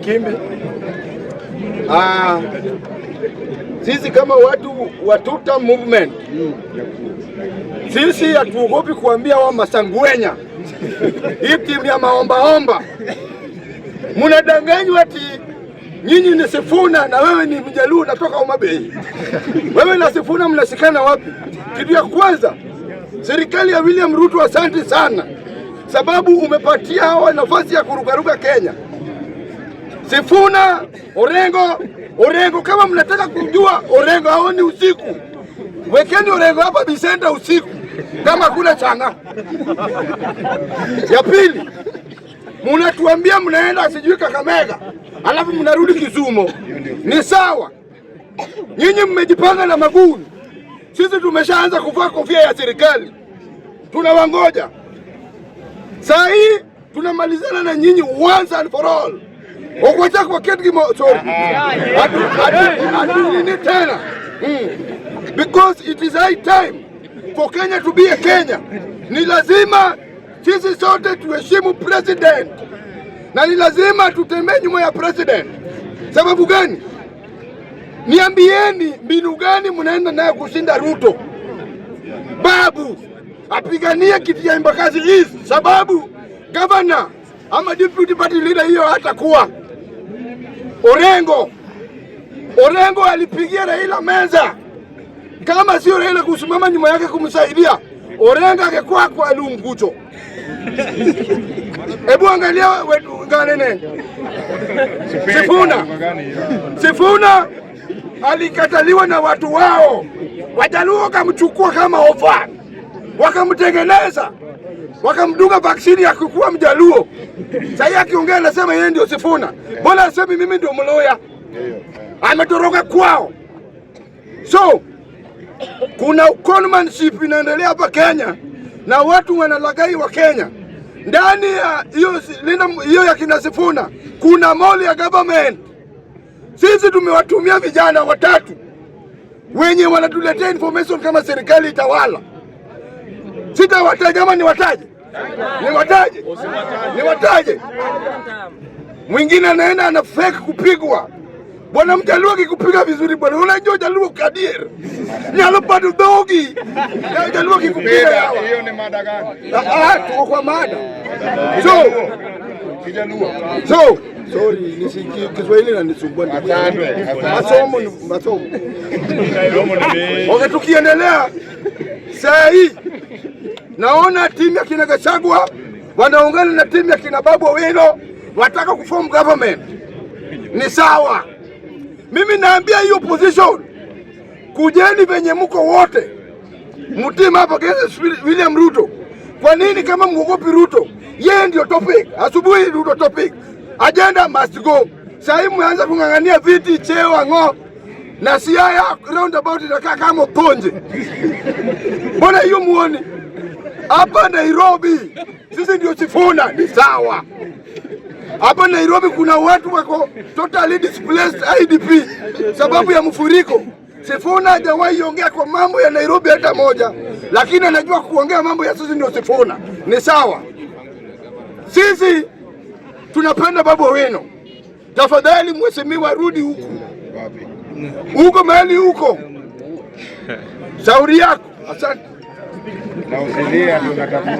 Kimbi. Sisi kama watu wa Tuta movement, sisi hatuogopi kuambia wa Masangwenya hii timu ya maombaomba, munadanganywa ati nyinyi ni Sifuna na wewe ni Mjaluo natoka Homa Bay. Wewe na Sifuna mnashikana wapi? Kitu ya kwanza, serikali ya William Ruto asante sana, sababu umepatia hawa nafasi ya kurukaruka Kenya. Sifuna, Orengo, kama mnataka kujua Orengo haoni usiku, wekeni Orengo hapa Bisenta usiku kama kuna changa. Ya pili, munatuambia mnaenda sijui Kakamega, alafu mnarudi Kisumu. Ni sawa, nyinyi mmejipanga na maguni, sisi tumeshaanza kuvaa kofia ya serikali, tunawangoja. Saa hii tunamalizana na nyinyi once and for all. Okwacha kwa keti sorry. Atu tena. Because it is high time for Kenya to be a Kenya. Ni lazima sisi sote tuheshimu president. Na ni lazima tutembee nyuma ya president. Sababu gani? Niambieni mbinu gani mnaenda nayo kushinda Ruto? Babu apigania kiti ya Embakasi East, sababu governor ama deputy party leader hiyo hatakuwa. Orengo alipigia Raila meza. Kama sio Raila kusimama nyuma yake kumsaidia, Orengo angekuwa kwa Lungucho. Hebu angalia wetu nganene. Sifuna alikataliwa na watu wao. Wajaluo wakamchukua kama ofa, wakamtengeneza, wakamdunga vaksini ya kukua Mjaluo. Sasa akiongea anasema yeye ndio Sifuna. Mbona asemi mimi ndio Mloya? Ametoroka kwao. So kuna conmanship inaendelea hapa Kenya na watu wanalagai wa Kenya. Ndani ya hiyo ya kina Sifuna kuna mali ya government. Sisi tumewatumia vijana watatu wenye wanatuletea information kama serikali itawala. Sitawataja ama niwataje? Niwataje? Mwingine anaenda ana fake kupigwa. Bwana Mjaluo akikupiga vizuri bwana, unajua Jaluo Kadir. Nyalo padu dogi. Jaluo akikupiga hawa. Hiyo ni mada gani? Tuko kwa mada. Sorry, nisiki Kiswahili na nisumbua. Masomo. Okay, tukiendelea saa hii naona timu ya kina Gachagua wanaungana na timu ya kina Babu Owino wataka kuform government. Ni sawa. Mimi naambia hiyo position, kujeni venye mko wote mtima hapa kesa William Ruto. Kwa nini kama mgogopi Ruto? Yeye ndio topic. Asubuhi Ruto topic. Agenda must go. Sasa hivi mmeanza kungangania viti cheo ngo na siaya roundabout inakaa kama ponje. Mbona hiyo muone? Hapa Nairobi sisi ndio Sifuna, ni sawa. Hapa Nairobi kuna watu wako totally displaced IDP sababu ya mfuriko. Sifuna hajawahi ongea kwa mambo ya Nairobi hata moja, lakini anajua kuongea mambo ya sisi ndio Sifuna. Ni sawa. Sisi tunapenda Babu Owino. Tafadhali mheshimiwa rudi huku. Huko mahali huko. Shauri yako. Asante. Na usilia tunatafuta